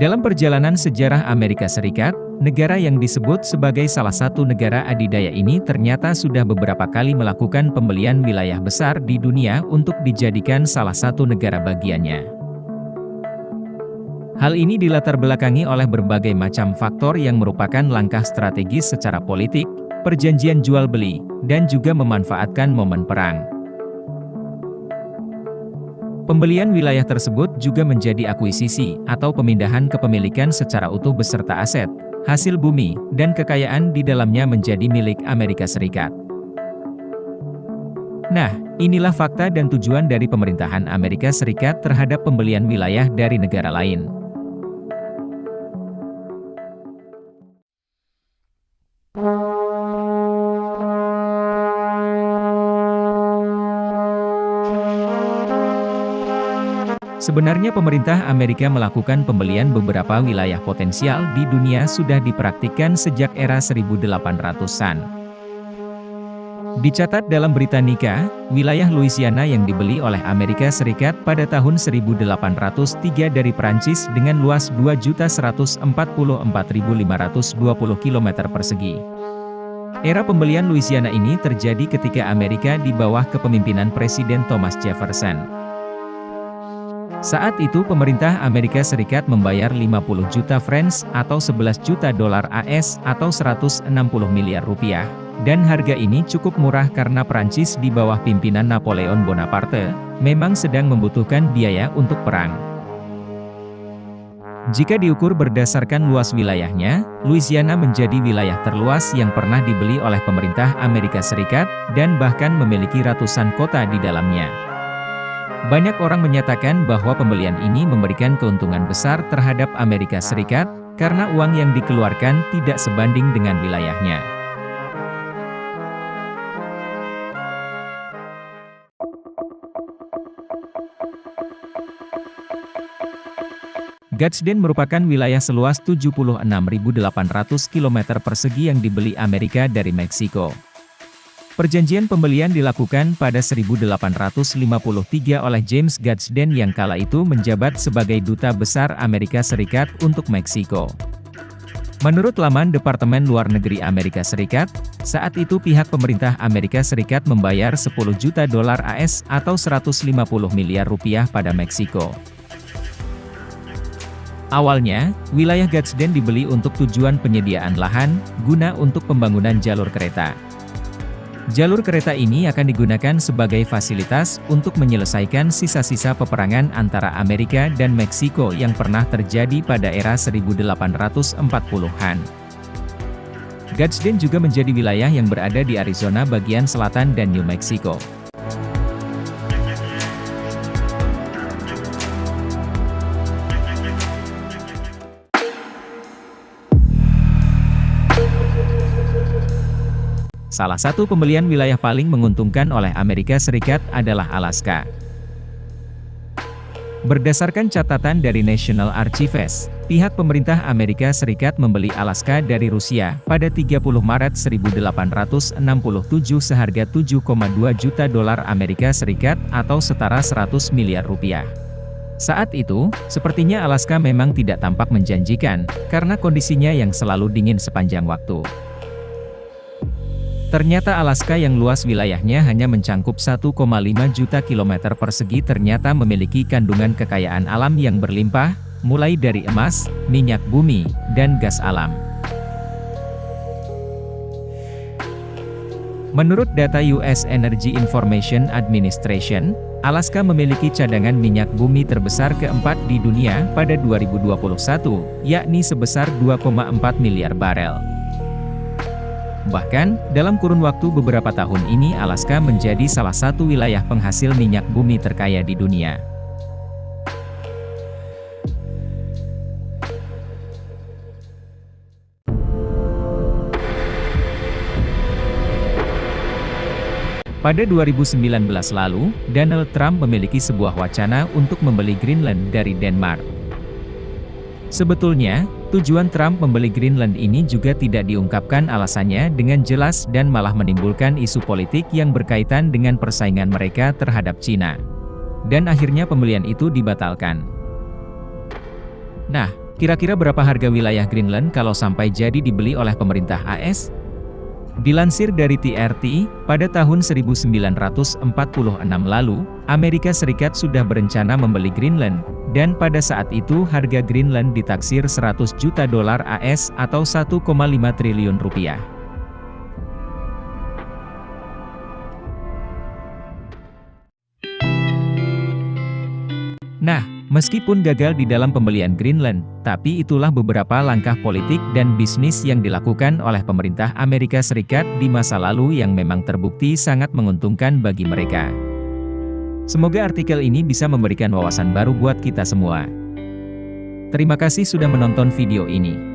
Dalam perjalanan sejarah Amerika Serikat, negara yang disebut sebagai salah satu negara adidaya ini ternyata sudah beberapa kali melakukan pembelian wilayah besar di dunia untuk dijadikan salah satu negara bagiannya. Hal ini dilatar belakangi oleh berbagai macam faktor yang merupakan langkah strategis secara politik, perjanjian jual beli, dan juga memanfaatkan momen perang. Pembelian wilayah tersebut juga menjadi akuisisi atau pemindahan kepemilikan secara utuh beserta aset, hasil bumi, dan kekayaan di dalamnya menjadi milik Amerika Serikat. Nah, inilah fakta dan tujuan dari pemerintahan Amerika Serikat terhadap pembelian wilayah dari negara lain. Sebenarnya pemerintah Amerika melakukan pembelian beberapa wilayah potensial di dunia sudah dipraktikkan sejak era 1800-an. Dicatat dalam Britannica, wilayah Louisiana yang dibeli oleh Amerika Serikat pada tahun 1803 dari Prancis dengan luas 2.144.520 km persegi. Era pembelian Louisiana ini terjadi ketika Amerika di bawah kepemimpinan Presiden Thomas Jefferson. Saat itu pemerintah Amerika Serikat membayar 50 juta francs atau 11 juta dolar AS atau 160 miliar rupiah. Dan harga ini cukup murah karena Prancis di bawah pimpinan Napoleon Bonaparte, memang sedang membutuhkan biaya untuk perang. Jika diukur berdasarkan luas wilayahnya, Louisiana menjadi wilayah terluas yang pernah dibeli oleh pemerintah Amerika Serikat, dan bahkan memiliki ratusan kota di dalamnya. Banyak orang menyatakan bahwa pembelian ini memberikan keuntungan besar terhadap Amerika Serikat, karena uang yang dikeluarkan tidak sebanding dengan wilayahnya. Gadsden merupakan wilayah seluas 76.800 km persegi yang dibeli Amerika dari Meksiko. Perjanjian pembelian dilakukan pada 1853 oleh James Gadsden yang kala itu menjabat sebagai Duta Besar Amerika Serikat untuk Meksiko. Menurut laman Departemen Luar Negeri Amerika Serikat, saat itu pihak pemerintah Amerika Serikat membayar 10 juta dolar AS atau 150 miliar rupiah pada Meksiko. Awalnya, wilayah Gadsden dibeli untuk tujuan penyediaan lahan, guna untuk pembangunan jalur kereta. Jalur kereta ini akan digunakan sebagai fasilitas untuk menyelesaikan sisa-sisa peperangan antara Amerika dan Meksiko yang pernah terjadi pada era 1840-an. Gadsden juga menjadi wilayah yang berada di Arizona bagian selatan dan New Mexico. Salah satu pembelian wilayah paling menguntungkan oleh Amerika Serikat adalah Alaska. Berdasarkan catatan dari National Archives, pihak pemerintah Amerika Serikat membeli Alaska dari Rusia pada 30 Maret 1867 seharga 7,2 juta dolar Amerika Serikat atau setara 100 miliar rupiah. Saat itu, sepertinya Alaska memang tidak tampak menjanjikan, karena kondisinya yang selalu dingin sepanjang waktu. Ternyata Alaska yang luas wilayahnya hanya mencangkup 1,5 juta kilometer persegi ternyata memiliki kandungan kekayaan alam yang berlimpah, mulai dari emas, minyak bumi, dan gas alam. Menurut data US Energy Information Administration, Alaska memiliki cadangan minyak bumi terbesar keempat di dunia pada 2021, yakni sebesar 2,4 miliar barel. Bahkan, dalam kurun waktu beberapa tahun ini Alaska menjadi salah satu wilayah penghasil minyak bumi terkaya di dunia. Pada 2019 lalu, Donald Trump memiliki sebuah wacana untuk membeli Greenland dari Denmark. Sebetulnya, tujuan Trump membeli Greenland ini juga tidak diungkapkan alasannya dengan jelas dan malah menimbulkan isu politik yang berkaitan dengan persaingan mereka terhadap Cina. Dan akhirnya pembelian itu dibatalkan. Nah, Kira-kira berapa harga wilayah Greenland kalau sampai jadi dibeli oleh pemerintah AS? Dilansir dari TRT, pada tahun 1946 lalu, Amerika Serikat sudah berencana membeli Greenland, dan pada saat itu harga Greenland ditaksir 100 juta dolar AS atau 1,5 triliun rupiah. Nah, meskipun gagal di dalam pembelian Greenland, tapi itulah beberapa langkah politik dan bisnis yang dilakukan oleh pemerintah Amerika Serikat di masa lalu yang memang terbukti sangat menguntungkan bagi mereka. Semoga artikel ini bisa memberikan wawasan baru buat kita semua. Terima kasih sudah menonton video ini.